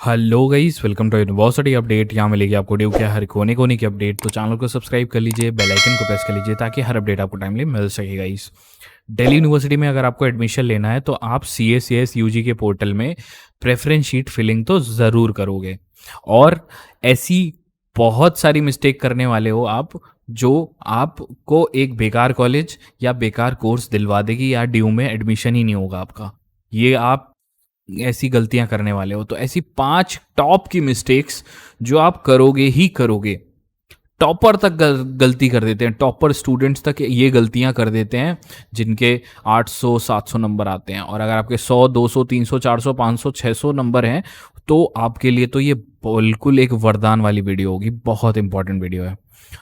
Hello guys, welcome to university update. यहाँ मिलेगी आपको ड्यू के हर कोने कोने की अपडेट। तो चैनल को सब्सक्राइब कर लीजिए, बेल आइकन को प्रेस कर लीजिए ताकि हर अपडेट आपको टाइमली मिल सके गाइस। दिल्ली यूनिवर्सिटी में अगर आपको एडमिशन लेना है तो आप CACS UG के पोर्टल में प्रेफरेंस शीट फिलिंग तो ज़रूर करोगे। और ऐसी बहुत सारी मिस्टेक करने वाले हो आप, जो आपको एक बेकार कॉलेज या बेकार कोर्स दिलवा देगी या ड्यू में एडमिशन ही नहीं होगा आपका। ये आप ऐसी गलतियां करने वाले हो। तो ऐसी 5 टॉप की मिस्टेक्स जो आप करोगे ही करोगे। टॉपर तक गलती कर देते हैं, टॉपर स्टूडेंट्स तक ये गलतियां कर देते हैं जिनके 800-700 नंबर आते हैं। और अगर आपके 100, 200, 300, 400, 500, 600 नंबर हैं तो आपके लिए तो ये बिल्कुल एक वरदान वाली वीडियो होगी। बहुत इंपॉर्टेंट वीडियो है।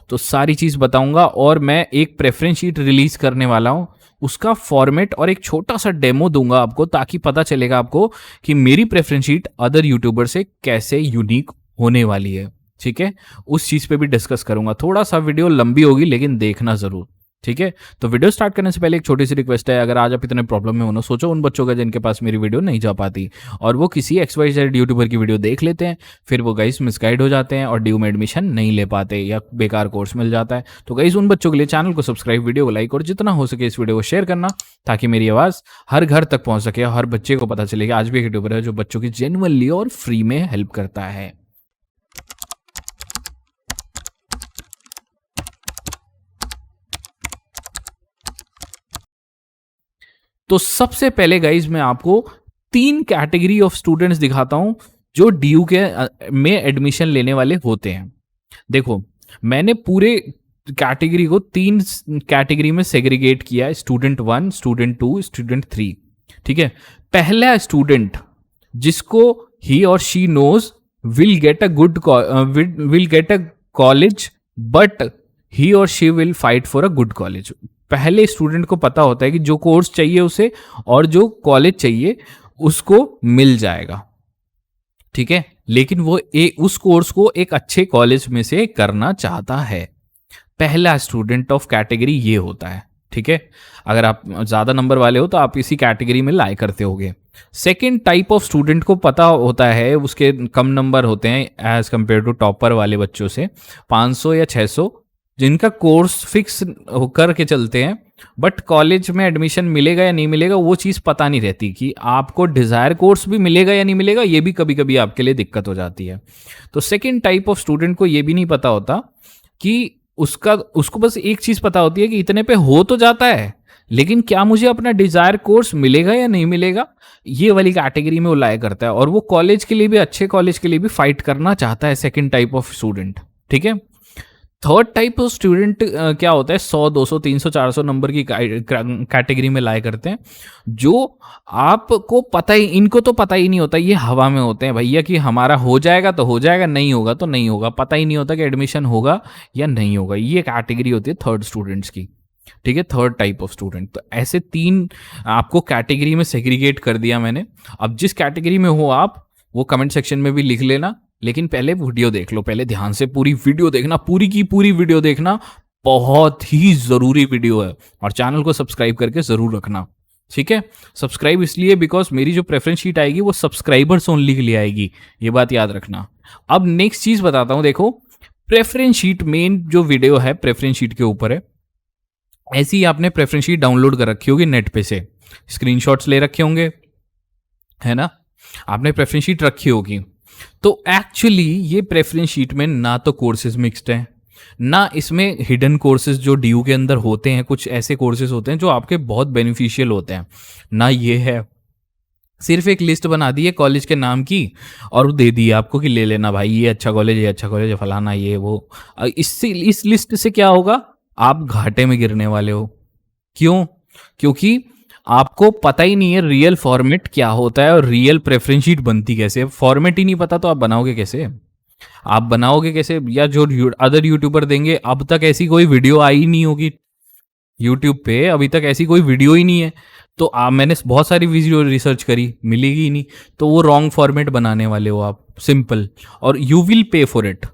तो सारी चीज़ बताऊंगा और मैं एक प्रेफरेंस शीट रिलीज करने वाला हूं, उसका फॉर्मेट और एक छोटा सा डेमो दूंगा आपको, ताकि पता चलेगा आपको कि मेरी प्रेफरेंस शीट अदर यूट्यूबर से कैसे यूनिक होने वाली है। ठीक है, उस चीज़ पे भी डिस्कस करूंगा। थोड़ा सा वीडियो लंबी होगी लेकिन देखना ज़रूर। ठीक है, तो वीडियो स्टार्ट करने से पहले एक छोटी सी रिक्वेस्ट है। अगर आज आप इतने प्रॉब्लम में हो ना, सोचो उन बच्चों का जिनके पास मेरी वीडियो नहीं जा पाती और वो किसी XYZ यूट्यूबर की वीडियो देख लेते हैं, फिर वो गाइस मिसगाइड हो जाते हैं और ड्यू में एडमिशन नहीं ले पाते या बेकार कोर्स मिल जाता है। तो गाइस उन बच्चों के लिए चैनल को सब्सक्राइब, वीडियो को लाइक और जितना हो सके इस वीडियो को शेयर करना, ताकि मेरी आवाज़ हर घर तक पहुंच सके और हर बच्चे को पता चले कि आज भी एक यूट्यूबर है जो बच्चों की जेन्युइनली और फ्री में हेल्प करता है। तो सबसे पहले गाइज मैं आपको 3 कैटेगरी ऑफ स्टूडेंट्स दिखाता हूं जो ड्यू के में एडमिशन लेने वाले होते हैं। देखो, मैंने पूरे कैटेगरी को 3 कैटेगरी में सेग्रीगेट किया है, स्टूडेंट 1, स्टूडेंट 2, स्टूडेंट 3। ठीक है, पहला स्टूडेंट जिसको he or she knows will get a college, but he or she will fight for a good college. पहले स्टूडेंट को पता होता है कि जो कोर्स चाहिए उसे और जो कॉलेज चाहिए उसको मिल जाएगा। ठीक है, लेकिन वो उस कोर्स को एक अच्छे कॉलेज में से करना चाहता है। पहला स्टूडेंट ऑफ कैटेगरी ये होता है। ठीक है, अगर आप ज़्यादा नंबर वाले हो तो आप इसी कैटेगरी में लाई करते होगे। सेकेंड टाइप ऑफ स्टूडेंट को पता होता है, उसके कम नंबर होते हैं एज कंपेयर टू टॉपर वाले बच्चों से, 500 या 600, जिनका कोर्स फिक्स होकर के चलते हैं, बट कॉलेज में एडमिशन मिलेगा या नहीं मिलेगा वो चीज़ पता नहीं रहती, कि आपको डिज़ायर कोर्स भी मिलेगा या नहीं मिलेगा, ये भी कभी कभी आपके लिए दिक्कत हो जाती है। तो सेकेंड टाइप ऑफ स्टूडेंट को ये भी नहीं पता होता कि उसको बस एक चीज़ पता होती है कि इतने पे हो तो जाता है, लेकिन क्या मुझे अपना डिज़ायर कोर्स मिलेगा या नहीं मिलेगा, ये वाली कैटेगरी में वो लाया करता है। और वो कॉलेज के लिए भी, अच्छे कॉलेज के लिए भी फाइट करना चाहता है, सेकेंड टाइप ऑफ स्टूडेंट। ठीक है, थर्ड टाइप ऑफ स्टूडेंट क्या होता है, 100, 200, 300, 400 नंबर की कैटेगरी में लाया करते हैं, जो आपको पता ही, इनको तो पता ही नहीं होता, ये हवा में होते हैं भैया, कि हमारा हो जाएगा तो हो जाएगा, नहीं होगा तो नहीं होगा, पता ही नहीं होता कि एडमिशन होगा या नहीं होगा। ये कैटेगरी होती है थर्ड स्टूडेंट्स की। ठीक है, थर्ड टाइप ऑफ स्टूडेंट। तो ऐसे 3 आपको कैटेगरी में सेग्रीगेट कर दिया मैंने। अब जिस कैटेगरी में हो आप, वो कमेंट सेक्शन में भी लिख लेना, लेकिन पहले वीडियो देख लो, पहले ध्यान से पूरी वीडियो देखना, पूरी की पूरी वीडियो देखना, बहुत ही ज़रूरी वीडियो है। और चैनल को सब्सक्राइब करके ज़रूर रखना। ठीक है, सब्सक्राइब इसलिए बिकॉज मेरी जो प्रेफरेंस शीट आएगी वो सब्सक्राइबर्स ओनली के लिए आएगी, ये बात याद रखना। अब नेक्स्ट चीज़ बताता हूँ। देखो, प्रेफरेंस शीट, मेन जो वीडियो है प्रेफरेंस शीट के ऊपर है। ऐसी ही आपने प्रेफरेंस शीट डाउनलोड कर रखी होगी नेट पे से, स्क्रीनशॉट्स ले रखे होंगे, है ना, आपने प्रेफरेंस शीट रखी होगी। तो एक्चुअली ये प्रेफरेंस शीट में ना तो कोर्सेज मिक्स्ड हैं, ना इसमें हिडन कोर्सेज जो ड्यू के अंदर होते हैं, कुछ ऐसे कोर्सेज होते हैं जो आपके बहुत बेनिफिशियल होते हैं, ना ये है। सिर्फ एक लिस्ट बना दी है कॉलेज के नाम की और दे दी आपको कि ले लेना भाई, ये अच्छा कॉलेज, ये अच्छा कॉलेज है, फलाना ये वो। इस लिस्ट से क्या होगा, आप घाटे में गिरने वाले हो। क्यों? क्योंकि आपको पता ही नहीं है रियल फॉर्मेट क्या होता है और रियल प्रेफरेंस शीट बनती कैसे। फॉर्मेट ही नहीं पता तो आप बनाओगे कैसे? आप बनाओगे कैसे? या जो अदर यूट्यूबर देंगे, अब तक ऐसी कोई वीडियो आई ही नहीं होगी यूट्यूब पे, अभी तक ऐसी कोई वीडियो ही नहीं है। तो मैंने बहुत सारी वीडियो रिसर्च करी, मिलेगी ही नहीं। तो वो रॉन्ग फॉर्मेट बनाने वाले हो आप, सिंपल। और you will pay for it,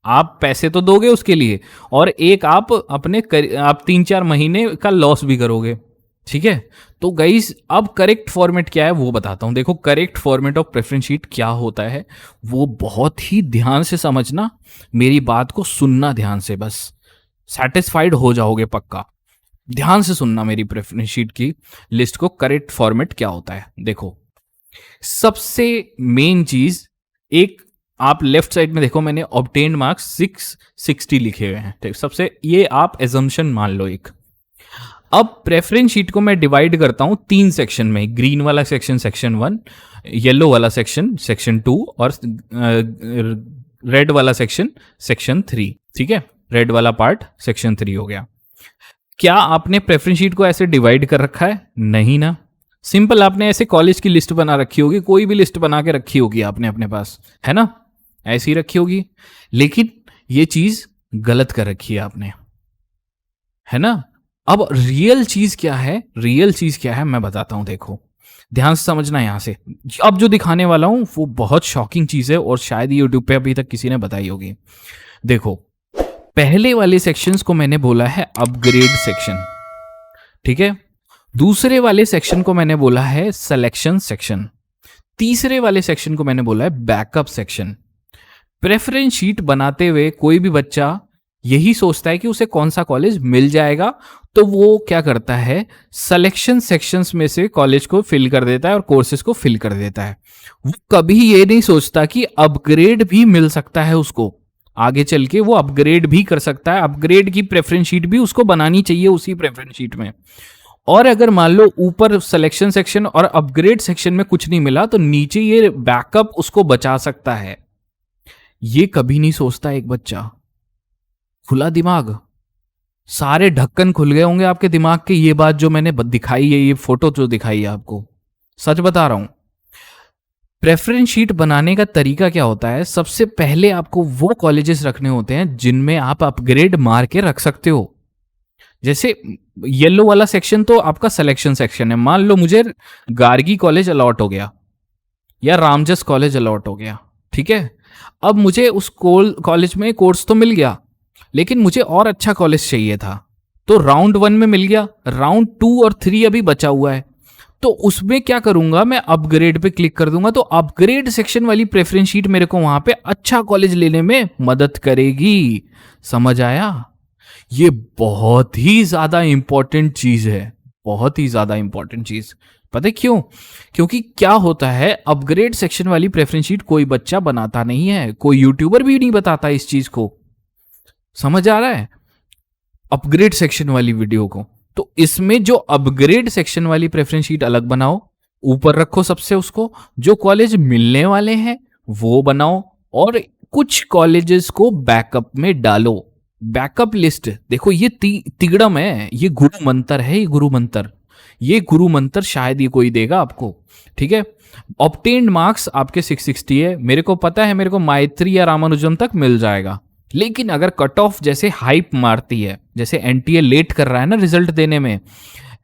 आप पैसे तो दोगे उसके लिए, और एक आप अपने आप 3-4 महीने का लॉस भी करोगे। ठीक है, तो गाइस अब करेक्ट फॉर्मेट क्या है वो बताता हूं। देखो correct format of preference sheet क्या होता है वो बहुत ही ध्यान से समझना, मेरी बात को सुनना ध्यान से, बस सेटिस्फाइड हो जाओगे पक्का। ध्यान से सुनना मेरी प्रेफरेंस शीट की लिस्ट को, करेक्ट फॉर्मेट क्या होता है। देखो सबसे मेन चीज, एक आप लेफ्ट साइड में देखो मैंने ऑब्टेन्ड मार्क्स 660 लिखे हुए हैं, ठीक, सबसे ये आप एजम्पशन मान लो एक। अब प्रेफरेंस शीट को मैं डिवाइड करता हूं 3 सेक्शन में, ग्रीन वाला सेक्शन सेक्शन 1, येलो वाला सेक्शन सेक्शन 2 और रेड वाला सेक्शन सेक्शन 3। ठीक है, रेड वाला पार्ट सेक्शन 3 हो गया। क्या आपने प्रेफरेंस शीट को ऐसे डिवाइड कर रखा है? नहीं ना, सिंपल आपने ऐसे कॉलेज की लिस्ट बना रखी होगी, कोई भी लिस्ट बना के रखी होगी आपने अपने पास, है ना, ऐसी रखी होगी। लेकिन ये चीज गलत कर रखी है आपने, है ना। अब रियल चीज क्या है, रियल चीज क्या है मैं बताता हूं, देखो ध्यान से समझना यहां से। अब जो दिखाने वाला हूं वो बहुत शॉकिंग चीज है और शायद यूट्यूब पे अभी तक किसी ने बताई होगी। देखो पहले वाले सेक्शंस को मैंने बोला है अपग्रेड सेक्शन, ठीक है। दूसरे वाले सेक्शन को मैंने बोला है सिलेक्शन सेक्शन। तीसरे वाले सेक्शन को मैंने बोला है बैकअप सेक्शन। प्रेफरेंस शीट बनाते हुए कोई भी बच्चा यही सोचता है कि उसे कौन सा कॉलेज मिल जाएगा, तो वो क्या करता है सिलेक्शन सेक्शंस में से कॉलेज को फिल कर देता है और कोर्सेज को फिल कर देता है। वो कभी ये नहीं सोचता कि अपग्रेड भी मिल सकता है उसको, आगे चल के वो अपग्रेड भी कर सकता है। अपग्रेड की प्रेफरेंस शीट भी उसको बनानी चाहिए उसी प्रेफरेंस शीट में। और अगर मान लो ऊपर सिलेक्शन सेक्शन और अपग्रेड सेक्शन में कुछ नहीं मिला तो नीचे ये बैकअप उसको बचा सकता है। ये कभी नहीं सोचता एक बच्चा। खुला दिमाग, सारे ढक्कन खुल गए होंगे आपके दिमाग के, ये बात जो मैंने दिखाई है, ये फोटो जो दिखाई है आपको, सच बता रहा हूं। प्रेफरेंस शीट बनाने का तरीका क्या होता है, सबसे पहले आपको वो कॉलेजेस रखने होते हैं जिनमें आप अपग्रेड मार के रख सकते हो। जैसे येलो वाला सेक्शन तो आपका सिलेक्शन सेक्शन है, मान लो मुझे गार्गी कॉलेज अलॉट हो गया या रामजस कॉलेज अलॉट हो गया, ठीक है। अब मुझे उस कॉलेज में कोर्स तो मिल गया, लेकिन मुझे और अच्छा कॉलेज चाहिए था, तो राउंड 1 में मिल गया, राउंड 2 और 3 अभी बचा हुआ है, तो उसमें क्या करूंगा मैं अपग्रेड पे क्लिक कर दूंगा, तो अपग्रेड सेक्शन वाली प्रेफरेंस शीट मेरे को वहां पे अच्छा कॉलेज लेने में मदद करेगी। समझ आया? ये बहुत ही ज्यादा इंपॉर्टेंट चीज है, बहुत ही ज्यादा इंपॉर्टेंट चीज। पता है क्यों? क्योंकि क्या होता है, अपग्रेड सेक्शन वाली प्रेफरेंस शीट कोई बच्चा बनाता नहीं है, कोई यूट्यूबर भी नहीं बताता इस चीज को। समझ आ रहा है? अपग्रेड सेक्शन वाली वीडियो को, तो इसमें जो अपग्रेड सेक्शन वाली प्रेफरेंस शीट अलग बनाओ, ऊपर रखो सबसे उसको, जो कॉलेज मिलने वाले हैं वो बनाओ, और कुछ कॉलेजेस को बैकअप में डालो। बैकअप लिस्ट देखो, ये तिगड़म है, ये गुरु मंत्र है, ये गुरु मंत्र, ये गुरु मंत्र शायद ये कोई देगा आपको, ठीक है। ऑब्टेन्ड मार्क्स आपके 660 है, मेरे को पता है मेरे को मैत्री या रामानुजम तक मिल जाएगा, लेकिन अगर कट ऑफ जैसे हाइप मारती है, जैसे एनटीए लेट कर रहा है ना रिजल्ट देने में,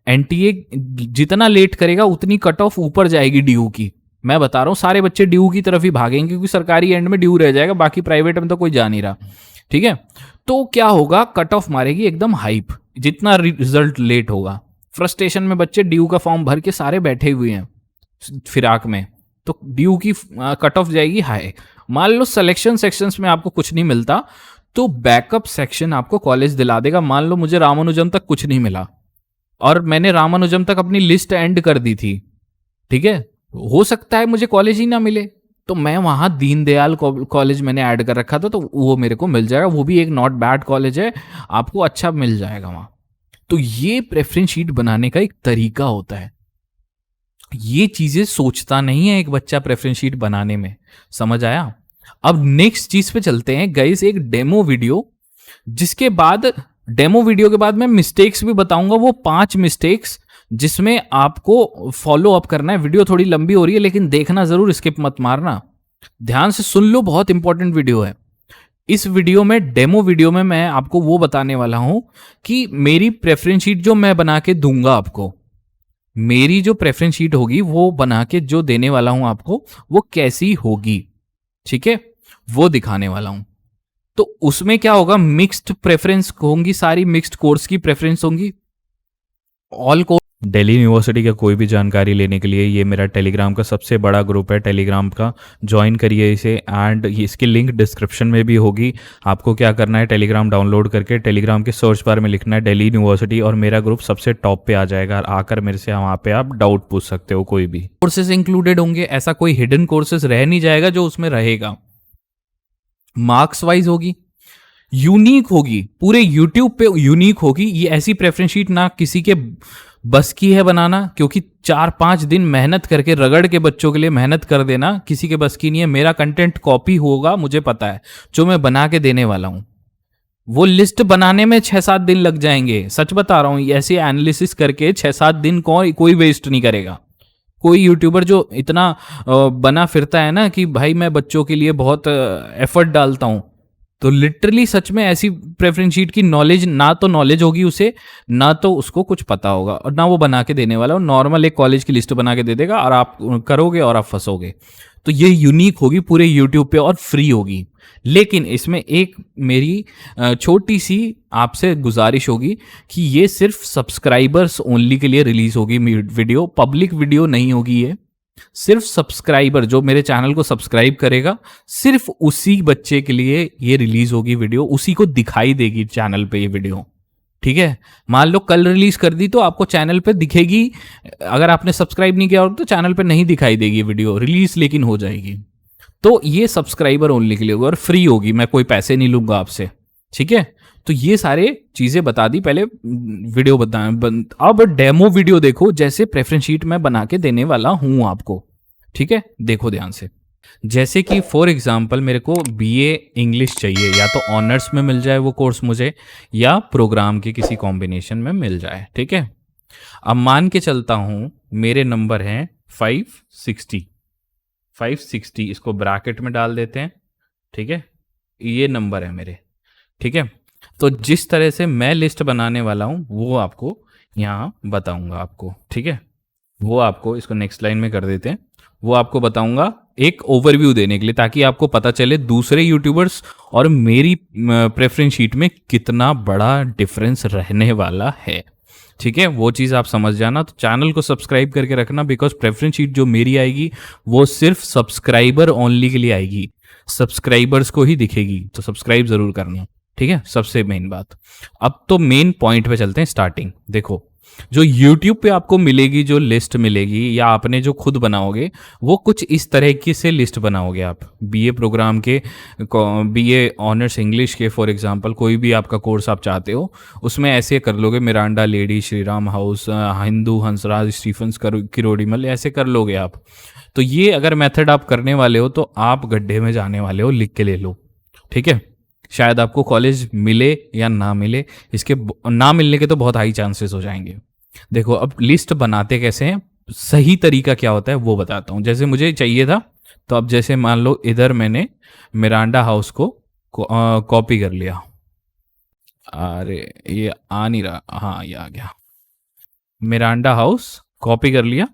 एनटीए जितना लेट करेगा उतनी कट ऑफ ऊपर जाएगी ड्यू की। मैं बता रहा हूं सारे बच्चे ड्यू की तरफ ही भागेंगे, क्योंकि सरकारी एंड में ड्यू रह जाएगा, बाकी प्राइवेट में तो कोई जा नहीं रहा, ठीक है। तो क्या होगा, कट ऑफ मारेगी एकदम हाइप, जितना रिजल्ट लेट होगा। फ्रस्ट्रेशन में बच्चे ड्यू का फॉर्म भर के सारे बैठे हुए हैं फिराक में, तो ड्यू की कट ऑफ जाएगी हाई। मान लो सिलेक्शन सेक्शंस में आपको कुछ नहीं मिलता, तो बैकअप सेक्शन आपको कॉलेज दिला देगा। मान लो मुझे रामानुजम तक कुछ नहीं मिला और मैंने रामानुजम तक अपनी लिस्ट एंड कर दी थी, ठीक है, हो सकता है मुझे कॉलेज ही ना मिले, तो मैं वहां दीनदयाल कॉलेज मैंने ऐड कर रखा था, तो वो मेरे को मिल जाएगा, वो भी एक नॉट बैड कॉलेज है, आपको अच्छा मिल जाएगा वहां। तो ये प्रेफरेंस शीट बनाने का एक तरीका होता है, ये चीजें सोचता नहीं है एक बच्चा प्रेफरेंस शीट बनाने में। समझ आया? अब नेक्स्ट चीज पे चलते हैं गाइस, एक डेमो वीडियो, जिसके बाद डेमो वीडियो के बाद मैं मिस्टेक्स भी बताऊंगा, वो 5 मिस्टेक्स जिसमें आपको फॉलो अप करना है। वीडियो थोड़ी लंबी हो रही है लेकिन देखना जरूर, स्किप मत मारना, ध्यान से सुन लो, बहुत इंपॉर्टेंट वीडियो है। इस वीडियो में, डेमो वीडियो में मैं आपको वो बताने वाला हूं कि मेरी प्रेफरेंस शीट जो मैं बना के दूंगा आपको, मेरी जो प्रेफरेंस शीट होगी वो बना के जो देने वाला हूं आपको, वो कैसी होगी, ठीक है, वो दिखाने वाला हूं। तो उसमें क्या होगा, मिक्स्ड प्रेफरेंस होंगी, सारी मिक्स्ड कोर्स की प्रेफरेंस होंगी, ऑल कोर्स दिल्ली यूनिवर्सिटी का कोई भी जानकारी लेने के लिए ये मेरा टेलीग्राम का सबसे बड़ा ग्रुप है, टेलीग्राम का ज्वाइन करिए इसे, एंड इसकी लिंक डिस्क्रिप्शन में भी होगी। आपको क्या करना है, टेलीग्राम डाउनलोड करके टेलीग्राम के सर्च बार में लिखना है दिल्ली यूनिवर्सिटी और मेरा ग्रुप सबसे टॉप पे आ जाएगा। आकर मेरे से वहाँ पे आप डाउट पूछ सकते हो, कोई भी कोर्सेज इंक्लूडेड होंगे, ऐसा कोई हिडन कोर्सेज रह नहीं जाएगा जो उसमें रहेगा। मार्क्स वाइज होगी, यूनिक होगी, पूरे यूट्यूब पे यूनिक होगी। ये ऐसी प्रेफरेंस शीट ना किसी के बस की है बनाना, क्योंकि 4-5 दिन मेहनत करके रगड़ के बच्चों के लिए मेहनत कर देना किसी के बस की नहीं है। मेरा कंटेंट कॉपी होगा, मुझे पता है, जो मैं बना के देने वाला हूं। वो लिस्ट बनाने में 6-7 दिन लग जाएंगे, सच बता रहा हूं। ऐसे एनालिसिस करके 6-7 दिन कोई वेस्ट नहीं करेगा। कोई यूट्यूबर जो इतना बना फिरता है ना कि भाई मैं बच्चों के लिए बहुत एफर्ट डालता हूं, तो लिटरली सच में ऐसी प्रेफरेंस शीट की नॉलेज, ना तो नॉलेज होगी उसे, ना तो उसको कुछ पता होगा, और ना वो बना के देने वाला। नॉर्मल एक कॉलेज की लिस्ट बना के दे देगा और आप करोगे और आप फंसोगे। तो ये यूनिक होगी पूरे यूट्यूब पे और फ्री होगी। लेकिन इसमें एक मेरी छोटी सी आपसे गुजारिश होगी कि ये सिर्फ सब्सक्राइबर्स ओनली के लिए रिलीज होगी वीडियो, पब्लिक वीडियो नहीं होगी। ये सिर्फ सब्सक्राइबर, जो मेरे चैनल को सब्सक्राइब करेगा, सिर्फ उसी बच्चे के लिए ये रिलीज होगी वीडियो, उसी को दिखाई देगी चैनल पे ये वीडियो। ठीक है, मान लो कल रिलीज कर दी तो आपको चैनल पे दिखेगी, अगर आपने सब्सक्राइब नहीं किया हो तो चैनल पे नहीं दिखाई देगी वीडियो रिलीज, लेकिन हो जाएगी। तो ये सब्सक्राइबर ओनली के लिए होगा और फ्री होगी, मैं कोई पैसे नहीं लूंगा आपसे। ठीक है, तो ये सारे चीजें बता दी पहले, वीडियो अब डेमो वीडियो देखो, जैसे प्रेफरेंस शीट मैं बना के देने वाला हूं आपको। ठीक है, देखो ध्यान से। जैसे कि फॉर एग्जांपल मेरे को बीए इंग्लिश चाहिए, या तो ऑनर्स में मिल जाए वो कोर्स मुझे, या प्रोग्राम के किसी कॉम्बिनेशन में मिल जाए। ठीक है, अब मान के चलता हूं मेरे नंबर हैं 560, इसको ब्रैकेट में डाल देते हैं। ठीक है, ये नंबर है मेरे। ठीक है, तो जिस तरह से मैं लिस्ट बनाने वाला हूं वो आपको यहाँ बताऊंगा आपको। ठीक है, वो आपको, इसको नेक्स्ट लाइन में कर देते हैं, वो आपको बताऊंगा एक ओवरव्यू देने के लिए, ताकि आपको पता चले दूसरे यूट्यूबर्स और मेरी प्रेफरेंस शीट में कितना बड़ा डिफरेंस रहने वाला है। ठीक है, वो चीज़ आप समझ जाना। तो चैनल को सब्सक्राइब करके रखना, बिकॉज प्रेफरेंस शीट जो मेरी आएगी वो सिर्फ सब्सक्राइबर ओनली के लिए आएगी, सब्सक्राइबर्स को ही दिखेगी, तो सब्सक्राइब जरूर करना। ठीक है, सबसे मेन बात। अब तो मेन पॉइंट पे चलते हैं, स्टार्टिंग। देखो, जो YouTube पे आपको मिलेगी, जो लिस्ट मिलेगी, या आपने जो खुद बनाओगे, वो कुछ इस तरह की से लिस्ट बनाओगे आप। बीए प्रोग्राम के, बीए ऑनर्स इंग्लिश के फॉर एग्जांपल, कोई भी आपका कोर्स आप चाहते हो, उसमें ऐसे कर लोगे, Miranda, Lady, Shri Ram House, Hindu, Hansraj, Stephen's, Kirori Mal, ऐसे कर लोगे आप। तो ये अगर मेथड आप करने वाले हो तो आप गड्ढे में जाने वाले हो, लिख के ले लो। ठीक है, शायद आपको कॉलेज मिले या ना मिले, इसके ना मिलने के तो बहुत हाई चांसेस हो जाएंगे। देखो, अब लिस्ट बनाते कैसे हैं, सही तरीका क्या होता है वो बताता हूँ। जैसे मुझे चाहिए था, तो अब जैसे मान लो इधर मैंने मिरांडा हाउस को कॉपी कर लिया। अरे ये आ नहीं रहा, हाँ ये आ गया। मिरांडा हाउस कॉपी कर लिया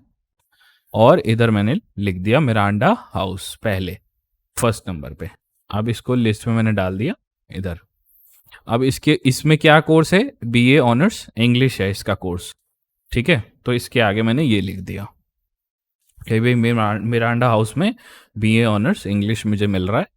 और इधर मैंने लिख दिया मिरांडा हाउस पहले, फर्स्ट नंबर पे। अब इसको लिस्ट में मैंने डाल दिया इधर। अब इसमें क्या कोर्स है, बीए ऑनर्स इंग्लिश है इसका कोर्स। ठीक है, तो इसके आगे मैंने ये लिख दिया कि भाई मिरांडा हाउस में बीए ऑनर्स इंग्लिश मुझे मिल रहा है।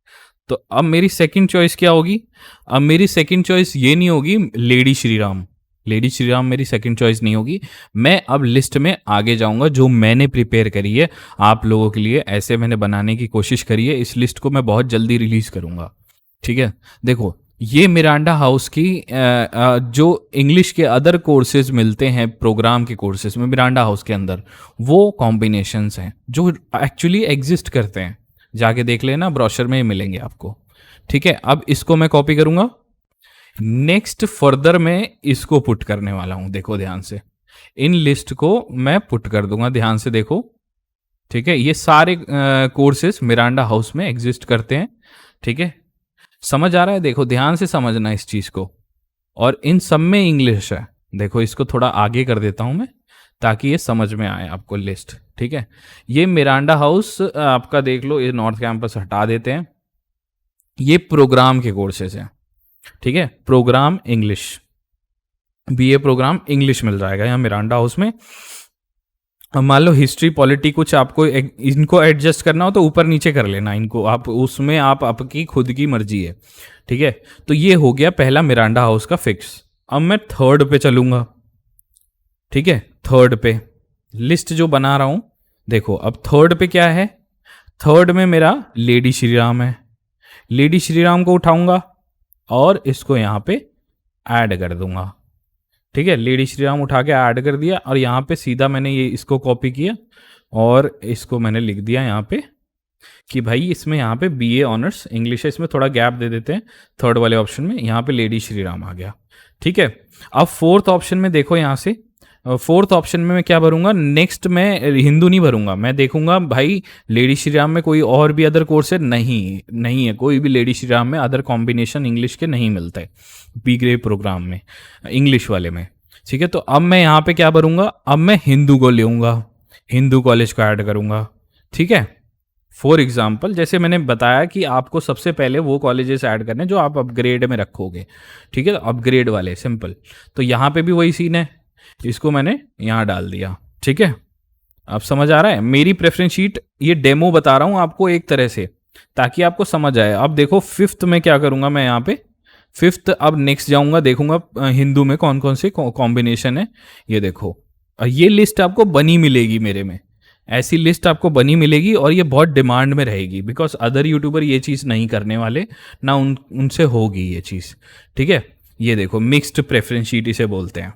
तो अब मेरी सेकंड चॉइस क्या होगी, अब मेरी सेकंड चॉइस ये नहीं होगी लेडी श्रीराम, लेडी श्रीराम मेरी सेकंड चॉइस नहीं होगी। मैं अब लिस्ट में आगे जाऊंगा, जो मैंने प्रिपेयर करी है आप लोगों के लिए, ऐसे मैंने बनाने की कोशिश करी है। इस लिस्ट को मैं बहुत जल्दी रिलीज करूंगा। ठीक है, देखो, ये मिरांडा हाउस की जो इंग्लिश के अदर कोर्सेज मिलते हैं प्रोग्राम के कोर्सेज में मिरांडा हाउस के अंदर, वो कॉम्बिनेशंस हैं जो एक्चुअली एग्जिस्ट करते हैं। जाके देख लेना, ब्रोशर में मिलेंगे आपको। ठीक है, अब इसको मैं कॉपी करूंगा, नेक्स्ट फर्दर मैं इसको पुट करने वाला हूं। देखो ध्यान से, इन लिस्ट को मैं पुट कर दूंगा, ध्यान से देखो। ठीक है, ये सारे कोर्सेज मिरांडा हाउस में एग्जिस्ट करते हैं। ठीक है, समझ आ रहा है, देखो ध्यान से समझना इस चीज को। और इन सब में इंग्लिश है। देखो, इसको थोड़ा आगे कर देता हूं मैं, ताकि ये समझ में आए आपको लिस्ट। ठीक है, ये मिरांडा हाउस आपका देख लो, ये नॉर्थ कैंपस हटा देते हैं, ये प्रोग्राम के कोर्सेज हैं। ठीक है, program English, BA program English मिल जाएगा यहाँ मिरांडा हाउस में। अब मान लो हिस्ट्री पॉलिटी कुछ आपको इनको एडजस्ट करना हो तो ऊपर नीचे कर लेना इनको, आप उसमें आप आपकी खुद की मर्जी है, ठीक है। तो ये हो गया पहला मिरांडा हाउस का फिक्स। अब मैं थर्ड पे चलूंगा, ठीक है। थर्ड पे लिस्ट जो बना रहा हूं, देखो अब थर्ड पे क्या है, थर्ड में मेरा लेडी श्री राम है। लेडी श्री राम को उठाऊंगा और इसको यहाँ पे ऐड कर दूंगा, ठीक है। लेडी श्री राम उठा के ऐड कर दिया और यहाँ पे सीधा मैंने ये इसको कॉपी किया और इसको मैंने लिख दिया यहाँ पे कि भाई इसमें यहाँ पे बीए ऑनर्स इंग्लिश है, इसमें थोड़ा गैप दे देते हैं थर्ड वाले ऑप्शन में, यहाँ पे लेडी श्री राम आ गया, ठीक है। अब फोर्थ ऑप्शन में देखो, यहाँ से फोर्थ ऑप्शन में मैं क्या भरूंगा, नेक्स्ट मैं हिंदू नहीं भरूंगा, मैं देखूंगा भाई लेडी श्री राम में कोई और भी अदर कोर्स है, नहीं है कोई भी लेडी श्री राम में अदर कॉम्बिनेशन इंग्लिश के नहीं मिलते बी ग्रेड प्रोग्राम में इंग्लिश वाले में, ठीक है। तो अब मैं यहाँ पे क्या भरूंगा, अब मैं हिंदू को लेऊंगा, हिंदू कॉलेज को ऐड करूंगा, ठीक है। फॉर एग्जाम्पल जैसे मैंने बताया कि आपको सबसे पहले वो कॉलेजेस ऐड करने जो आप अपग्रेड में रखोगे, ठीक है। अपग्रेड वाले सिंपल, तो यहाँ पे भी वही सीन है, इसको मैंने यहाँ डाल दिया, ठीक है। अब समझ आ रहा है, मेरी प्रेफरेंस शीट ये डेमो बता रहा हूँ आपको एक तरह से ताकि आपको समझ आए। अब देखो फिफ्थ में क्या करूंगा मैं, यहाँ पे फिफ्थ अब नेक्स्ट जाऊंगा, देखूंगा हिंदू में कौन कौन से कॉम्बिनेशन है, ये देखो ये लिस्ट आपको बनी मिलेगी मेरे में, ऐसी लिस्ट आपको बनी मिलेगी और ये बहुत डिमांड में रहेगी बिकॉज अदर यूट्यूबर ये चीज़ नहीं करने वाले ना, उनसे होगी ये चीज़, ठीक है। ये देखो मिक्स्ड प्रेफरेंस शीट इसे बोलते हैं,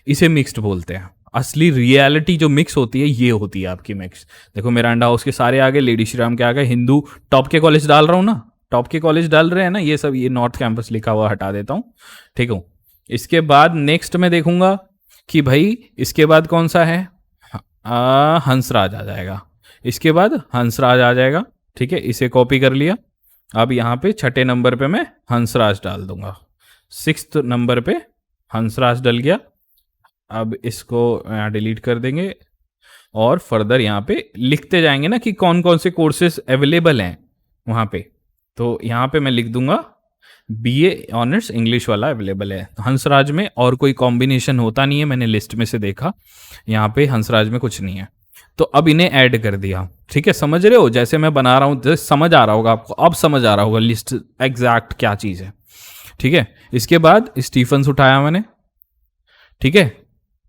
इसे मिक्स्ड बोलते हैं। असली रियलिटी जो मिक्स होती है ये होती है आपकी मिक्स। देखो मिरांडा हाउस के सारे आगे, लेडी श्री राम के आगे, हिंदू टॉप के कॉलेज डाल रहा हूँ ना, टॉप के कॉलेज डाल रहे हैं ना, ये सब ये नॉर्थ कैंपस लिखा हुआ हटा देता हूँ, ठीक है। इसके बाद नेक्स्ट में देखूंगा कि भाई इसके बाद कौन सा है, हंसराज आ जाएगा, इसके बाद हंसराज आ जाएगा, ठीक है। इसे कॉपी कर लिया, अब यहाँ पे छठे नंबर पे मैं हंसराज डाल दूंगा, सिक्स्थ नंबर पे हंसराज डल गया। अब इसको डिलीट कर देंगे और फर्दर यहाँ पे लिखते जाएंगे ना कि कौन कौन से कोर्सेज अवेलेबल हैं वहाँ पे, तो यहाँ पे मैं लिख दूंगा बीए ऑनर्स इंग्लिश वाला अवेलेबल है। हंसराज में और कोई कॉम्बिनेशन होता नहीं है, मैंने लिस्ट में से देखा, यहाँ पे हंसराज में कुछ नहीं है, तो अब इन्हें ऐड कर दिया, ठीक है। समझ रहे हो जैसे मैं बना रहा हूँ, जैसे समझ आ रहा होगा आपको, अब समझ आ रहा होगा लिस्ट एग्जैक्ट क्या चीज़ है, ठीक है। इसके बाद स्टीफन्स उठाया मैंने, ठीक है।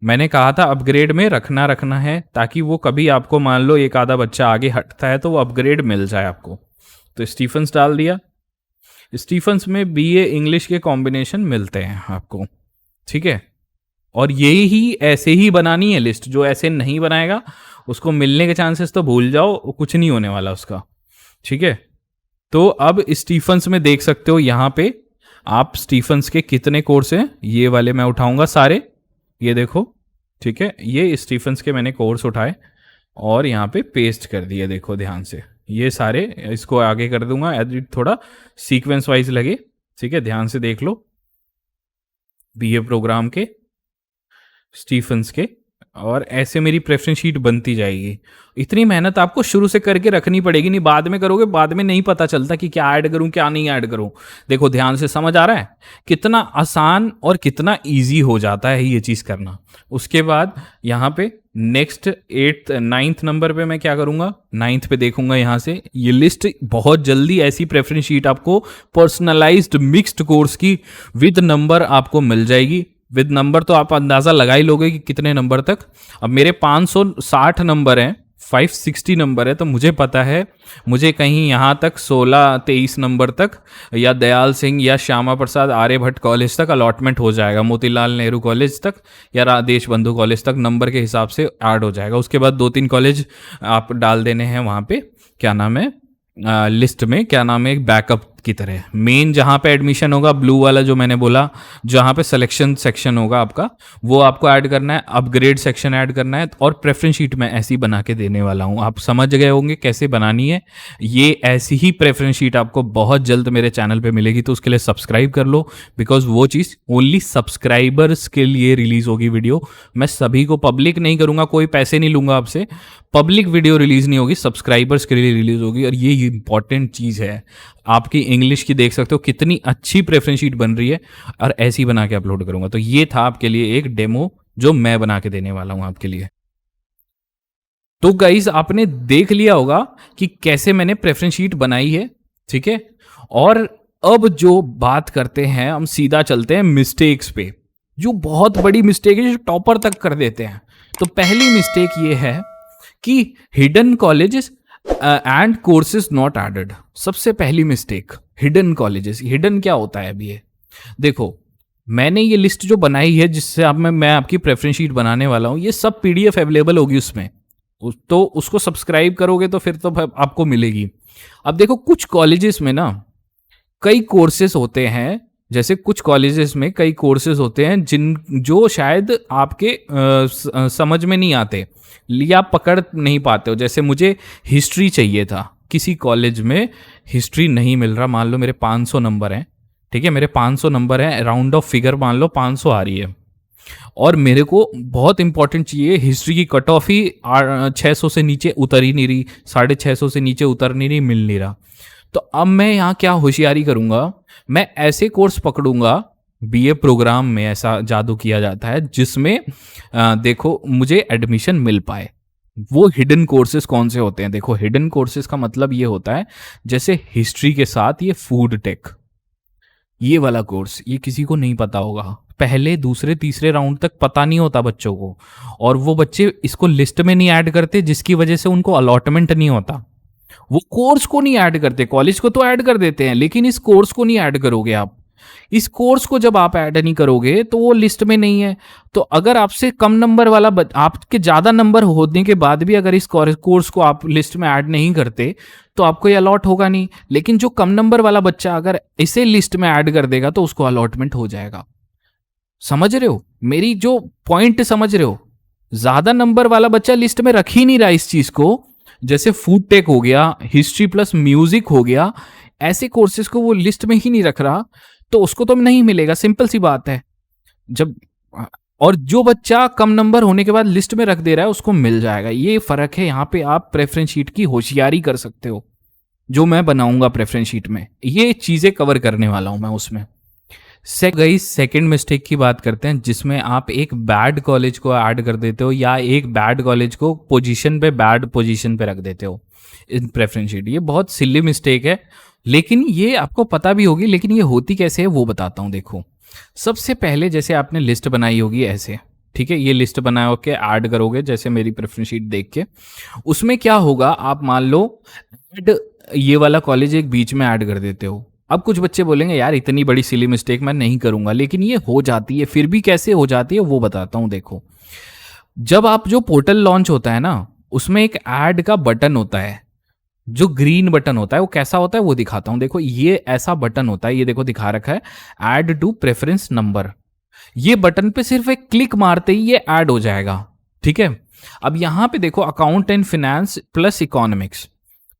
मैंने कहा था अपग्रेड में रखना है ताकि वो कभी आपको मान लो एक आधा बच्चा आगे हटता है तो वो अपग्रेड मिल जाए आपको, तो स्टीफन्स डाल दिया। स्टीफन्स में बीए इंग्लिश के कॉम्बिनेशन मिलते हैं आपको, ठीक है। और यही ही ऐसे ही बनानी है लिस्ट, जो ऐसे नहीं बनाएगा उसको मिलने के चांसेस तो भूल जाओ, कुछ नहीं होने वाला उसका, ठीक है। तो अब स्टीफन्स में देख सकते हो यहाँ पे आप स्टीफन्स के कितने कोर्स हैं, ये वाले मैं उठाऊंगा सारे, ये देखो, ठीक है। ये स्टीफन्स के मैंने कोर्स उठाए और यहाँ पे पेस्ट कर दिए, देखो ध्यान से, ये सारे इसको आगे कर दूंगा, एडिट थोड़ा सीक्वेंस वाइज लगे, ठीक है। ध्यान से देख लो, बीए प्रोग्राम के, स्टीफन्स के, और ऐसे मेरी प्रेफरेंस शीट बनती जाएगी। इतनी मेहनत आपको शुरू से करके रखनी पड़ेगी, नहीं बाद में करोगे, बाद में नहीं पता चलता कि क्या ऐड करूं क्या नहीं ऐड करूं। देखो ध्यान से, समझ आ रहा है कितना आसान और कितना इजी हो जाता है ये चीज़ करना। उसके बाद यहाँ पे नेक्स्ट नाइन्थ नंबर पे मैं क्या करूंगा, नाइन्थ पे देखूंगा यहाँ से ये लिस्ट बहुत जल्दी, ऐसी प्रेफरेंस शीट आपको पर्सनलाइज्ड मिक्स्ड कोर्स की विद नंबर आपको मिल जाएगी। विद नंबर तो आप अंदाज़ा लगा ही लोगे कि कितने नंबर तक। अब मेरे 560 नंबर हैं, 560 नंबर है, तो मुझे पता है मुझे कहीं यहाँ तक 16-23 नंबर तक या दयाल सिंह या श्यामा प्रसाद आर्यभट्ट कॉलेज तक अलॉटमेंट हो जाएगा, मोतीलाल नेहरू कॉलेज तक या राजेश बंधु कॉलेज तक नंबर के हिसाब से ऐड हो जाएगा। उसके बाद 2-3 कॉलेज आप डाल देने हैं वहाँ पे, क्या नाम है लिस्ट में, क्या नाम है, एक बैकअप की तरह। मेन जहाँ पे एडमिशन होगा, ब्लू वाला जो मैंने बोला, जहाँ पे सिलेक्शन सेक्शन होगा आपका, वो आपको ऐड करना है, अपग्रेड सेक्शन ऐड करना है, और प्रेफरेंस शीट में ऐसी बना के देने वाला हूँ। आप समझ गए होंगे कैसे बनानी है। ये ऐसी ही प्रेफरेंस शीट आपको बहुत जल्द मेरे चैनल पे मिलेगी, तो उसके लिए सब्सक्राइब कर लो, बिकॉज वो चीज़ ओनली सब्सक्राइबर्स के लिए रिलीज होगी वीडियो। मैं सभी को पब्लिक नहीं करूँगा, कोई पैसे नहीं लूँगा आपसे, पब्लिक वीडियो रिलीज नहीं होगी, सब्सक्राइबर्स के लिए रिलीज होगी। और ये इंपॉर्टेंट चीज़ है, आपकी इंग्लिश की देख सकते हो कितनी अच्छी प्रेफरेंस शीट बन रही है, और ऐसी बना के अपलोड करूंगा। तो ये था आपके लिए एक डेमो जो मैं बना के देने वाला हूं आपके लिए। तो गाइज आपने देख लिया होगा कि कैसे मैंने प्रेफरेंस शीट बनाई है, ठीक है। और अब जो बात करते हैं, हम सीधा चलते हैं मिस्टेक्स पे, जो बहुत बड़ी मिस्टेक है, जो टॉपर तक कर देते हैं। तो पहली मिस्टेक ये है कि hidden colleges and courses not added. सबसे पहली मिस्टेक, हिडन कॉलेजेस। हिडन क्या होता है अभी ये देखो, मैंने ये लिस्ट जो बनाई है जिससे आप मैं आपकी प्रेफरेंस शीट बनाने वाला हूँ, ये सब पीडीएफ अवेलेबल होगी उसमें। तो उसको सब्सक्राइब करोगे तो फिर तो आपको मिलेगी। अब देखो कुछ कॉलेजेस में ना कई कोर्सेज होते हैं, जैसे कुछ कॉलेजेस में कई कोर्सेज होते हैं जिन जो शायद आपके समझ में नहीं आते या आप पकड़ नहीं पाते हो। जैसे मुझे हिस्ट्री चाहिए था, किसी कॉलेज में हिस्ट्री नहीं मिल रहा। मान लो मेरे 500 नंबर हैं, ठीक है, मेरे 500 नंबर हैं, राउंड ऑफ फिगर मान लो 500 आ रही है, और मेरे को बहुत इंपॉर्टेंट चाहिए। हिस्ट्री की कट ऑफ ही 600 से नीचे उतर ही नहीं रही, 650 से नीचे उतर नहीं रही, मिल नहीं रहा। तो अब मैं यहाँ क्या होशियारी करूंगा, मैं ऐसे कोर्स पकड़ूंगा, बीए प्रोग्राम में ऐसा जादू किया जाता है जिसमें देखो मुझे एडमिशन मिल पाए। वो हिडन कोर्सेज कौन से होते हैं? देखो हिडन कोर्सेज का मतलब ये होता है, जैसे हिस्ट्री के साथ ये फूड टेक, ये वाला कोर्स, ये किसी को नहीं पता होगा। पहले दूसरे तीसरे राउंड तक पता नहीं होता बच्चों को, और वो बच्चे इसको लिस्ट में नहीं ऐड करते, जिसकी वजह से उनको अलॉटमेंट नहीं होता। वो कोर्स को नहीं ऐड करते, कॉलेज को तो ऐड कर देते हैं, लेकिन इस कोर्स को नहीं ऐड करोगे आप। इस कोर्स को जब आप ऐड नहीं करोगे तो वो लिस्ट में नहीं है। तो अगर आपसे कम नंबर वाला आपके ज्यादा नंबर होने के बाद भी अगर इस कोर्स को आप लिस्ट में ऐड नहीं करते तो आपको ये अलॉट होगा नहीं। लेकिन जो कम नंबर वाला बच्चा अगर इसे लिस्ट में ऐड कर देगा तो उसको अलॉटमेंट हो जाएगा। समझ रहे हो मेरी जो पॉइंट? समझ रहे हो? ज्यादा नंबर वाला बच्चा लिस्ट में रख ही नहीं रहा इस चीज को, जैसे फूड टेक हो गया, हिस्ट्री प्लस म्यूजिक हो गया, ऐसे कोर्सेज को वो लिस्ट में ही नहीं रख रहा, तो उसको तो नहीं मिलेगा। सिंपल सी बात है। जब और जो बच्चा कम नंबर होने के बाद लिस्ट में रख दे रहा है उसको मिल जाएगा। ये फर्क है। यहाँ पे आप प्रेफरेंस शीट की होशियारी कर सकते हो, जो मैं बनाऊंगा प्रेफरेंस शीट में, ये चीजें कवर करने वाला हूं मैं उसमें। सेकंड मिस्टेक की बात करते हैं, जिसमें आप एक बैड कॉलेज को ऐड कर देते हो या एक बैड कॉलेज को पोजीशन पे बैड पोजीशन पे रख देते हो इन प्रेफरेंस शीट। ये बहुत सिली मिस्टेक है, लेकिन ये आपको पता भी होगी। लेकिन ये होती कैसे है वो बताता हूँ। देखो सबसे पहले जैसे आपने लिस्ट बनाई होगी ऐसे, ठीक है, ये लिस्ट बना होके ऐड करोगे जैसे मेरी प्रेफरेंस शीट देख के। उसमें क्या होगा, आप मान लो ऐड ये वाला कॉलेज एक बीच में ऐड कर देते हो। अब कुछ बच्चे बोलेंगे यार इतनी बड़ी सिली मिस्टेक मैं नहीं करूंगा, लेकिन ये हो जाती है। फिर भी कैसे हो जाती है वो बताता हूं। देखो जब आप जो पोर्टल लॉन्च होता है ना, उसमें एक ऐड का बटन होता है, जो ग्रीन बटन होता है। वो कैसा होता है वो दिखाता हूं। देखो ये ऐसा बटन होता है, ये देखो दिखा रखा है ऐड टू प्रेफरेंस नंबर। ये बटन पे सिर्फ एक क्लिक मारते ही ये ऐड हो जाएगा, ठीक है। अब यहां पे देखो account and finance plus economics,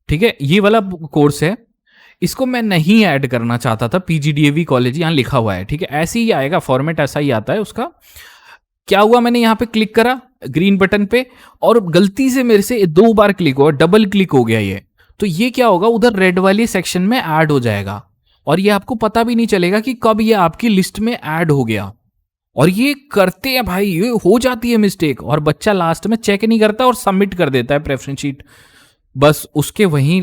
ठीक है, ये वाला कोर्स है। इसको मैं नहीं ऐड करना चाहता था, पीजीडीएवी कॉलेज यहां लिखा हुआ है, ठीक है, ऐसे ही आएगा, फॉर्मेट ऐसा ही आता है उसका। क्या हुआ, मैंने यहां पे क्लिक करा ग्रीन बटन पे, और गलती से मेरे से 2 बार क्लिक हुआ, डबल क्लिक हो गया ये। तो ये क्या होगा, उधर रेड वाली सेक्शन में ऐड हो जाएगा, और ये आपको पता भी नहीं चलेगा कि कब ये आपकी लिस्ट में ऐड हो गया। और ये करते हैं भाई, ये हो जाती है मिस्टेक, और बच्चा लास्ट में चेक नहीं करता और सबमिट कर देता है प्रेफरेंस शीट। बस उसके वहीं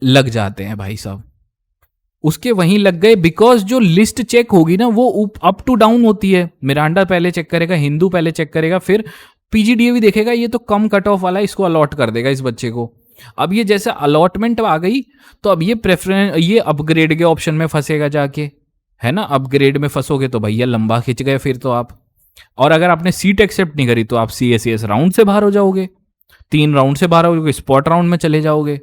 लग जाते हैं भाई साहब, उसके वहीं लग गए। बिकॉज जो लिस्ट चेक होगी ना वो अप टू डाउन होती है। मिरांडा पहले चेक करेगा, हिंदू पहले चेक करेगा, फिर पीजीडीएवी देखेगा, ये तो कम कट ऑफ वाला है, इसको अलॉट कर देगा इस बच्चे को। अब ये जैसे अलॉटमेंट आ गई तो अब ये प्रेफरेंस, ये अपग्रेड के ऑप्शन में फंसेगा जाके, है ना। अपग्रेड में फंसोगे तो भैया लंबा खिंच गए फिर तो आप। और अगर आपने सीट एक्सेप्ट नहीं करी तो आप CACS राउंड से बाहर हो जाओगे, 3 राउंड से बाहर हो जाओगे, स्पॉट राउंड में चले जाओगे,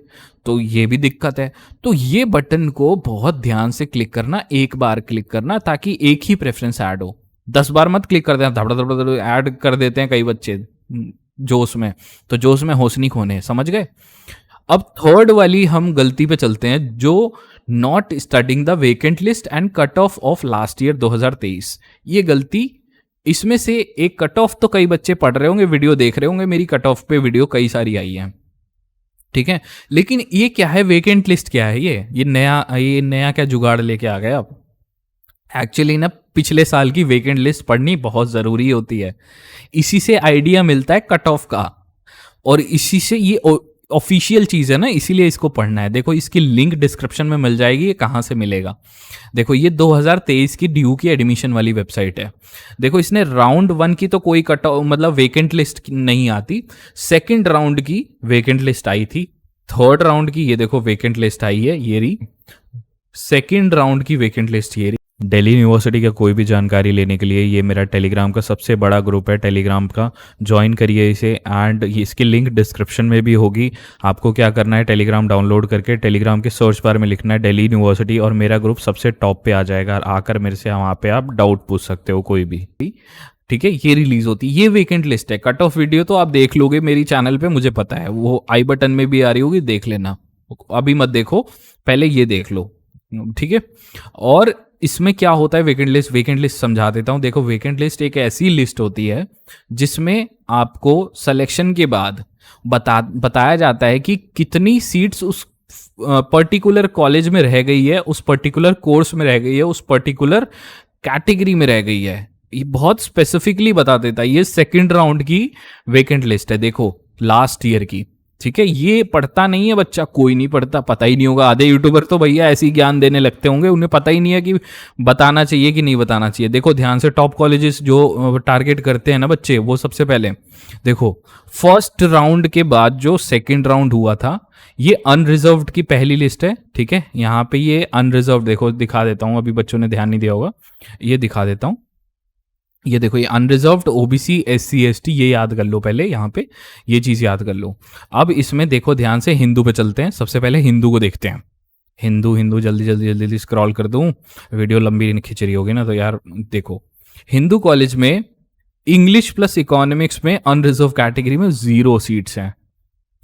तो ये भी दिक्कत है। तो ये बटन को बहुत ध्यान से क्लिक करना, एक बार क्लिक करना, ताकि एक ही प्रेफरेंस ऐड हो। 10 बार मत क्लिक कर देना, धड़ धड़ धड़ ऐड कर देते हैं कई बच्चे जोश में, तो जोश में होश नहीं खोने, समझ गए। अब थर्ड वाली हम गलती पे चलते हैं, जो not studying the vacant list and cut off last year 2023। ये गलती, इसमें से एक कट ऑफ तो कई बच्चे पढ़ रहे होंगे, वीडियो देख रहे होंगे, मेरी कट ऑफ पे वीडियो कई सारी आई है। ठीक है। लेकिन ये क्या है, वेकेंट लिस्ट क्या है, ये नया क्या जुगाड़ लेके आ गए आप। एक्चुअली ना पिछले साल की वेकेंट लिस्ट पढ़नी बहुत ज़रूरी होती है, इसी से आइडिया मिलता है कट ऑफ का, और इसी से ये ऑफिशियल चीज़ है ना, इसीलिए इसको पढ़ना है। देखो इसकी लिंक डिस्क्रिप्शन में मिल जाएगी, ये कहाँ से मिलेगा। देखो ये 2023 की ड्यू की एडमिशन वाली वेबसाइट है। देखो इसने राउंड 1 की तो कोई कट ऑफ मतलब वेकेंट लिस्ट नहीं आती, सेकंड राउंड की वेकेंट लिस्ट आई थी, थर्ड राउंड की ये देखो वेकेंट लिस्ट आई है, ये रही सेकंड राउंड की वेकेंट लिस्ट, ये रही। दिल्ली यूनिवर्सिटी का कोई भी जानकारी लेने के लिए ये मेरा टेलीग्राम का सबसे बड़ा ग्रुप है, टेलीग्राम का ज्वाइन करिए इसे, एंड इसकी लिंक डिस्क्रिप्शन में भी होगी। आपको क्या करना है, टेलीग्राम डाउनलोड करके टेलीग्राम के सर्च बार में लिखना है दिल्ली यूनिवर्सिटी, और मेरा ग्रुप सबसे टॉप पे आ जाएगा, आकर मेरे से वहाँ पे आप डाउट पूछ सकते हो कोई भी। ठीक है, ये रिलीज होती है, ये वेकेंट लिस्ट है। कट ऑफ वीडियो तो आप देख लोगे मेरी चैनल पे, मुझे पता है, वो आई बटन में भी आ रही होगी, देख लेना। अभी मत देखो, पहले ये देख लो, ठीक है। और इसमें क्या होता है वेकेंट लिस्ट समझा देता हूं। देखो वेकेंट लिस्ट एक ऐसी लिस्ट होती है जिसमें आपको सिलेक्शन के बाद बताया जाता है कि कितनी सीट्स उस पर्टिकुलर कॉलेज में रह गई है, उस पर्टिकुलर कोर्स में रह गई है, उस पर्टिकुलर कैटेगरी में रह गई है, ये बहुत स्पेसिफिकली बता देता है। ये सेकंड राउंड की वेकेंट लिस्ट है, देखो लास्ट ईयर की, ठीक है। ये पढ़ता नहीं है बच्चा, कोई नहीं पढ़ता, पता ही नहीं होगा। आधे यूट्यूबर तो भैया ऐसी ज्ञान देने लगते होंगे, उन्हें पता ही नहीं है कि बताना चाहिए कि नहीं बताना चाहिए। देखो ध्यान से, टॉप कॉलेजेस जो टारगेट करते हैं ना बच्चे, वो सबसे पहले देखो फर्स्ट राउंड के बाद जो सेकंड राउंड हुआ था, ये अनरिजर्व्ड की पहली लिस्ट है, ठीक है। यहाँ पे ये अनरिजर्व्ड देखो, दिखा देता हूँ, अभी बच्चों ने ध्यान नहीं दिया होगा, ये दिखा देता हूँ। ये देखो ये अनरिजर्व्ड ओबीसी SC ST, ये याद कर लो पहले, यहाँ पे ये चीज़ याद कर लो। अब इसमें देखो ध्यान से, हिंदू पे चलते हैं, सबसे पहले हिंदू को देखते हैं। हिंदू जल्दी जल्दी जल्दी जल्दी स्क्रॉल कर दूँ, वीडियो लंबी खिंच रही होगी ना, तो यार देखो हिंदू कॉलेज में इंग्लिश प्लस इकोनॉमिक्स में अनरिजर्व कैटेगरी में 0 सीट्स हैं।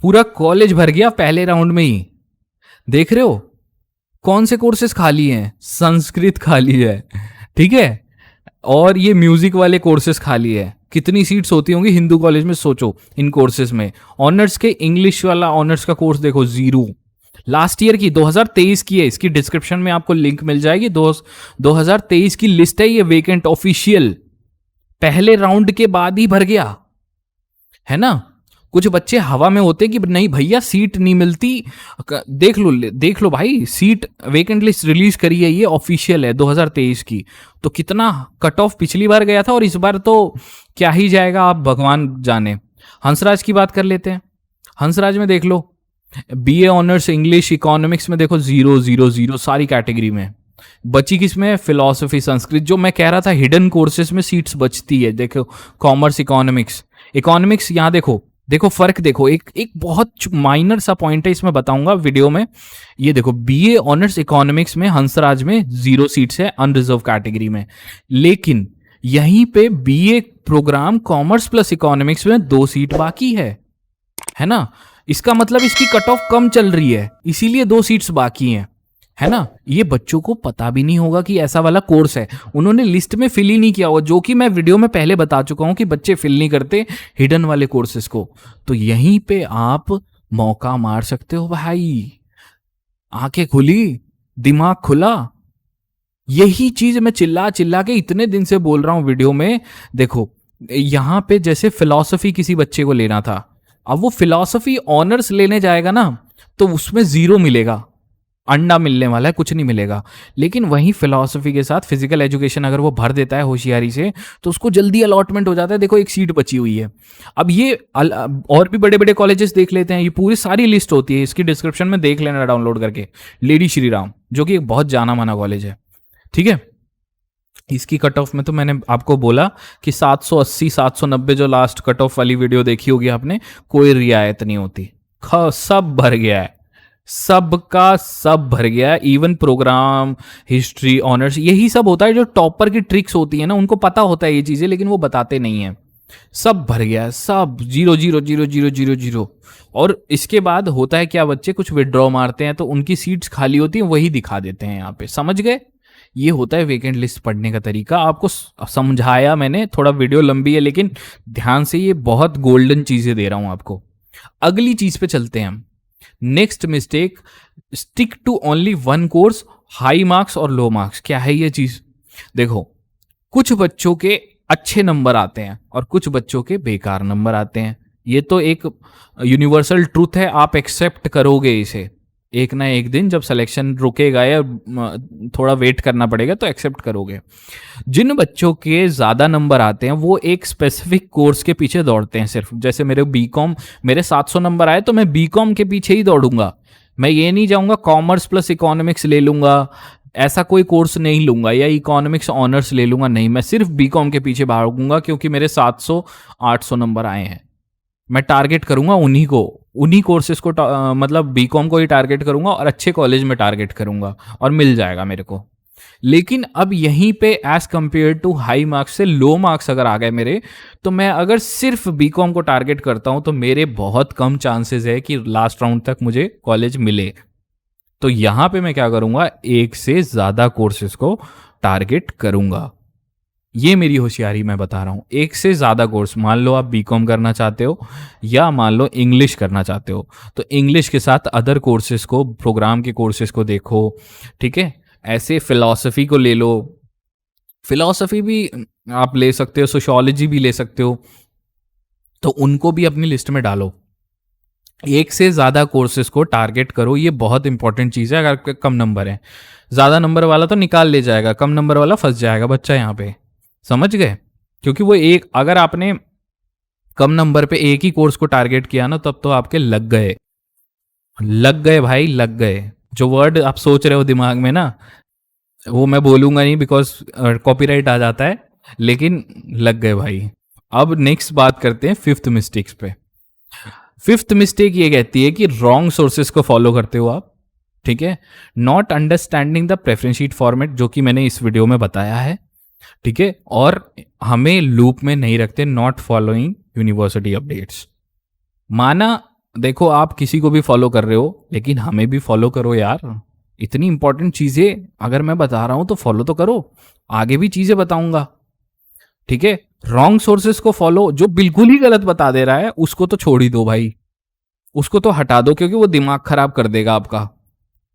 पूरा कॉलेज भर गया पहले राउंड में ही। देख रहे हो कौन से कोर्सेस खाली हैं, संस्कृत खाली है, ठीक है, और ये म्यूजिक वाले कोर्सेज खाली है। कितनी सीट्स होती होंगी हिंदू कॉलेज में, सोचो इन कोर्सेज में। ऑनर्स के इंग्लिश वाला ऑनर्स का कोर्स देखो 0, लास्ट ईयर की 2023 की है, इसकी डिस्क्रिप्शन में आपको लिंक मिल जाएगी। 2023 की लिस्ट है ये, वेकेंट ऑफिशियल, पहले राउंड के बाद ही भर गया है ना। कुछ बच्चे हवा में होते कि नहीं भैया सीट नहीं मिलती, देख लो भाई, सीट वेकेंट लिस्ट रिलीज करी है, ये ऑफिशियल है 2023 की। तो कितना कट ऑफ पिछली बार गया था, और इस बार तो क्या ही जाएगा, आप भगवान जाने। हंसराज की बात कर लेते हैं। हंसराज में देख लो, BA ऑनर्स इंग्लिश इकोनॉमिक्स में देखो 0 0 0 सारी कैटेगरी में। बची किसमें, फिलॉसफी संस्कृत, जो मैं कह रहा था हिडन कोर्सेज में सीट्स बचती है। देखो कॉमर्स इकोनॉमिक्स यहाँ देखो फर्क देखो, एक बहुत माइनर सा पॉइंट है, इसमें बताऊंगा वीडियो में। ये देखो BA ऑनर्स इकोनॉमिक्स में हंसराज में 0 सीट्स है अनरिजर्व कैटेगरी में, लेकिन यहीं पे BA program commerce plus economics में 2 सीट बाकी है ना। इसका मतलब इसकी कट ऑफ कम चल रही है, इसीलिए 2 सीट्स बाकी हैं, है ना। ये बच्चों को पता भी नहीं होगा कि ऐसा वाला कोर्स है, उन्होंने लिस्ट में फिल ही नहीं किया हुआ, जो कि मैं वीडियो में पहले बता चुका हूं कि बच्चे फिल नहीं करते हिडन वाले कोर्सेज को। तो यहीं पे आप मौका मार सकते हो भाई, आंखें खुली, दिमाग खुला। यही चीज मैं चिल्ला चिल्ला के इतने दिन से बोल रहा हूं वीडियो में। देखो यहां पे जैसे फिलॉसफी किसी बच्चे को लेना था, अब वो फिलॉसफी ऑनर्स लेने जाएगा ना, तो उसमें 0 मिलेगा, अंडा मिलने वाला है, कुछ नहीं मिलेगा। लेकिन वहीं फिलॉसफी के साथ फिजिकल एजुकेशन अगर वो भर देता है होशियारी से, तो उसको जल्दी अलॉटमेंट हो जाता है। देखो एक सीट बची हुई है। अब ये और भी बड़े बड़े कॉलेजेस देख लेते हैं, ये पूरी सारी लिस्ट होती है, इसकी डिस्क्रिप्शन में देख लेना डाउनलोड करके। लेडी श्री राम जो कि एक बहुत जाना माना कॉलेज है, ठीक है। इसकी कट ऑफ में तो मैंने आपको बोला कि 780 790 जो लास्ट कट ऑफ वाली वीडियो देखी होगी आपने, कोई रियायत नहीं होती, सब भर गया है, सबका सब भर गया है। इवन प्रोग्राम हिस्ट्री ऑनर्स, यही सब होता है जो टॉपर की ट्रिक्स होती है ना, उनको पता होता है ये चीजें, लेकिन वो बताते नहीं है। सब भर गया है, सब 0 0 0 0 0 0। और इसके बाद होता है क्या, बच्चे कुछ विड्रॉ मारते हैं तो उनकी सीट्स खाली होती हैं, वही दिखा देते हैं यहाँ पे, समझ गए। ये होता है वेकेंट लिस्ट पढ़ने का तरीका। आपको समझाया मैंने, थोड़ा वीडियो लंबी है लेकिन ध्यान से, ये बहुत गोल्डन चीजें दे रहा हूं आपको। अगली चीज पे चलते हैं हम। Next mistake, stick to only one course, high marks और लो मार्क्स। क्या है ये चीज? देखो, कुछ बच्चों के अच्छे नंबर आते हैं और कुछ बच्चों के बेकार नंबर आते हैं। ये तो एक यूनिवर्सल ट्रूथ है, आप एक्सेप्ट करोगे इसे। एक ना एक दिन जब सिलेक्शन रुकेगा या थोड़ा वेट करना पड़ेगा तो एक्सेप्ट करोगे। जिन बच्चों के ज़्यादा नंबर आते हैं वो एक स्पेसिफिक कोर्स के पीछे दौड़ते हैं सिर्फ। जैसे मेरे बीकॉम, मेरे 700 नंबर आए तो मैं बीकॉम के पीछे ही दौड़ूंगा। मैं ये नहीं जाऊंगा कॉमर्स प्लस इकोनॉमिक्स ले लूंगा, ऐसा कोई कोर्स नहीं लूंगा, या इकोनॉमिक्स ऑनर्स ले लूंगा, नहीं, मैं सिर्फ बीकॉम के पीछे भागूंगा क्योंकि मेरे 700 800 नंबर आए हैं। मैं टारगेट करूंगा उन्हीं को, उन्हीं कोर्सेज को, मतलब बीकॉम को ही टारगेट करूंगा और अच्छे कॉलेज में टारगेट करूंगा और मिल जाएगा मेरे को। लेकिन अब यहीं पे as compare to high marks से लो मार्क्स अगर आ गए मेरे, तो मैं अगर सिर्फ बीकॉम को टारगेट करता हूं तो मेरे बहुत कम चांसेस है कि लास्ट राउंड तक मुझे कॉलेज मिले। तो यहां पे मैं क्या करूंगा, एक से ज्यादा कोर्सेज को टारगेट करूंगा। ये मेरी होशियारी मैं बता रहा हूँ। एक से ज़्यादा कोर्स, मान लो आप बीकॉम करना चाहते हो या मान लो इंग्लिश करना चाहते हो, तो इंग्लिश के साथ अदर कोर्सेज को, प्रोग्राम के कोर्सेज को देखो, ठीक है। ऐसे फिलॉसफी को ले लो, फिलॉसफी भी आप ले सकते हो, सोशियोलॉजी भी ले सकते हो, तो उनको भी अपनी लिस्ट में डालो। एक से ज़्यादा कोर्सेज को टारगेट करो, ये बहुत इंपॉर्टेंट चीज़ है। अगर आपके कम नंबर है, ज़्यादा नंबर वाला तो निकाल ले जाएगा, कम नंबर वाला फंस जाएगा बच्चा यहाँ पे, समझ गए? क्योंकि वो एक, अगर आपने कम नंबर पे एक ही कोर्स को टारगेट किया ना, तब तो आपके लग गए, लग गए भाई, लग गए। जो वर्ड आप सोच रहे हो दिमाग में ना, वो मैं बोलूंगा नहीं बिकॉज कॉपीराइट आ जाता है, लेकिन लग गए भाई। अब नेक्स्ट बात करते हैं फिफ्थ मिस्टेक्स पे। फिफ्थ मिस्टेक ये कहती है कि रॉन्ग सोर्सेस को फॉलो करते हो आप, ठीक है। Not understanding the preference sheet format, जो कि मैंने इस वीडियो में बताया है, ठीक है। और हमें लूप में नहीं रखते, नॉट फॉलोइंग यूनिवर्सिटी अपडेट्स। माना, देखो आप किसी को भी फॉलो कर रहे हो, लेकिन हमें भी फॉलो करो यार। इतनी इंपॉर्टेंट चीजें अगर मैं बता रहा हूं तो फॉलो तो करो, आगे भी चीजें बताऊंगा, ठीक है। रॉन्ग सोर्सेस को फॉलो, जो बिल्कुल ही गलत बता दे रहा है उसको तो छोड़ ही दो भाई, उसको तो हटा दो, क्योंकि वो दिमाग खराब कर देगा आपका।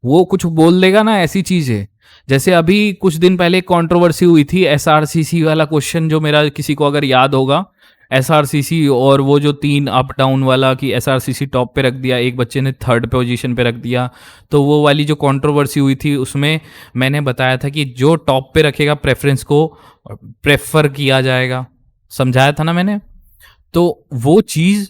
वो कुछ बोल देगा ना, ऐसी चीज है। जैसे अभी कुछ दिन पहले कंट्रोवर्सी हुई थी एसआरसीसी वाला क्वेश्चन, जो मेरा किसी को अगर याद होगा, एसआरसीसी और वो जो 3 अप डाउन वाला, कि एसआरसीसी टॉप पे रख दिया, एक बच्चे ने थर्ड पोजीशन पे रख दिया। तो वो वाली जो कंट्रोवर्सी हुई थी, उसमें मैंने बताया था कि जो टॉप पे रखेगा प्रेफरेंस को प्रेफर किया जाएगा, समझाया था ना मैंने। तो वो चीज़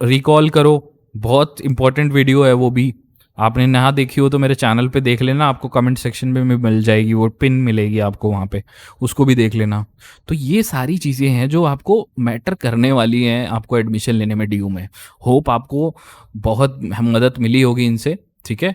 रिकॉल करो, बहुत इंपॉर्टेंट वीडियो है वो भी। आपने ना देखी हो तो मेरे चैनल पे देख लेना, आपको कमेंट सेक्शन में मिल जाएगी, वो पिन मिलेगी आपको वहाँ पे, उसको भी देख लेना। तो ये सारी चीज़ें हैं जो आपको मैटर करने वाली हैं आपको एडमिशन लेने में डीयू में। होप आपको बहुत मदद मिली होगी इनसे, ठीक है।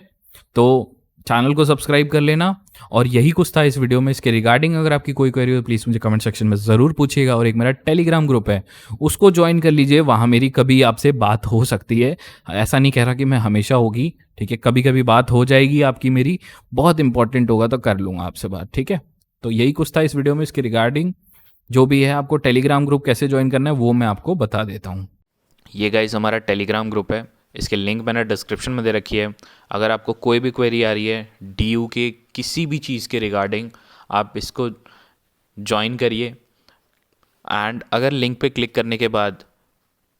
तो चैनल को सब्सक्राइब कर लेना। और यही कुछ था इस वीडियो में। इसके रिगार्डिंग अगर आपकी कोई क्वेरी हो प्लीज़ मुझे कमेंट सेक्शन में ज़रूर पूछिएगा। और एक मेरा टेलीग्राम ग्रुप है, उसको ज्वाइन कर लीजिए, वहाँ मेरी कभी आपसे बात हो सकती है। ऐसा नहीं कह रहा कि मैं हमेशा होगी, ठीक है, कभी कभी बात हो जाएगी आपकी मेरी, बहुत इंपॉर्टेंट होगा तो कर लूँगा आपसे बात, ठीक है। तो यही कुछ था इस वीडियो में। इसके रिगार्डिंग जो भी है, आपको टेलीग्राम ग्रुप कैसे ज्वाइन करना है वो मैं आपको बता देता हूँ। ये गाइस हमारा टेलीग्राम ग्रुप है, इसके लिंक मैंने डिस्क्रिप्शन में दे रखी है। अगर आपको कोई भी क्वेरी आ रही है डीयू के किसी भी चीज़ के रिगार्डिंग, आप इसको ज्वाइन करिए। एंड अगर लिंक पे क्लिक करने के बाद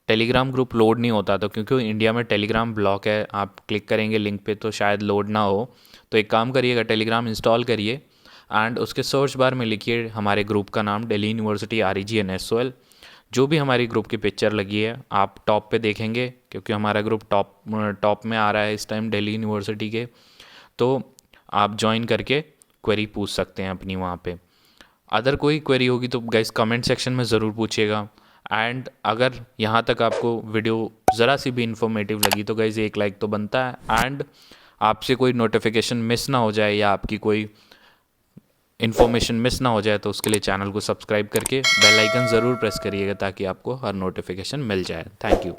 टेलीग्राम ग्रुप लोड नहीं होता, तो क्योंकि इंडिया में टेलीग्राम ब्लॉक है, आप क्लिक करेंगे लिंक पे तो शायद लोड ना हो। तो एक काम करिएगा, टेलीग्राम इंस्टॉल करिए एंड उसके सर्च बार में लिखिए हमारे ग्रुप का नाम, दिल्ली यूनिवर्सिटी REGNSOL। जो भी हमारी ग्रुप की पिक्चर लगी है आप टॉप पे देखेंगे, क्योंकि हमारा ग्रुप टॉप में आ रहा है इस टाइम दिल्ली यूनिवर्सिटी के। तो आप ज्वाइन करके क्वेरी पूछ सकते हैं अपनी वहाँ पे। अदर कोई क्वेरी होगी तो गाइस कमेंट सेक्शन में ज़रूर पूछिएगा। एंड अगर यहाँ तक आपको वीडियो ज़रा सी भी इन्फॉर्मेटिव लगी तो गाइस एक लाइक तो बनता है। एंड आपसे कोई नोटिफिकेशन मिस ना हो जाए या आपकी कोई इन्फॉर्मेशन मिस ना हो जाए, तो उसके लिए चैनल को सब्सक्राइब करके बेल आइकन ज़रूर प्रेस करिएगा ताकि आपको हर नोटिफिकेशन मिल जाए। Thank you.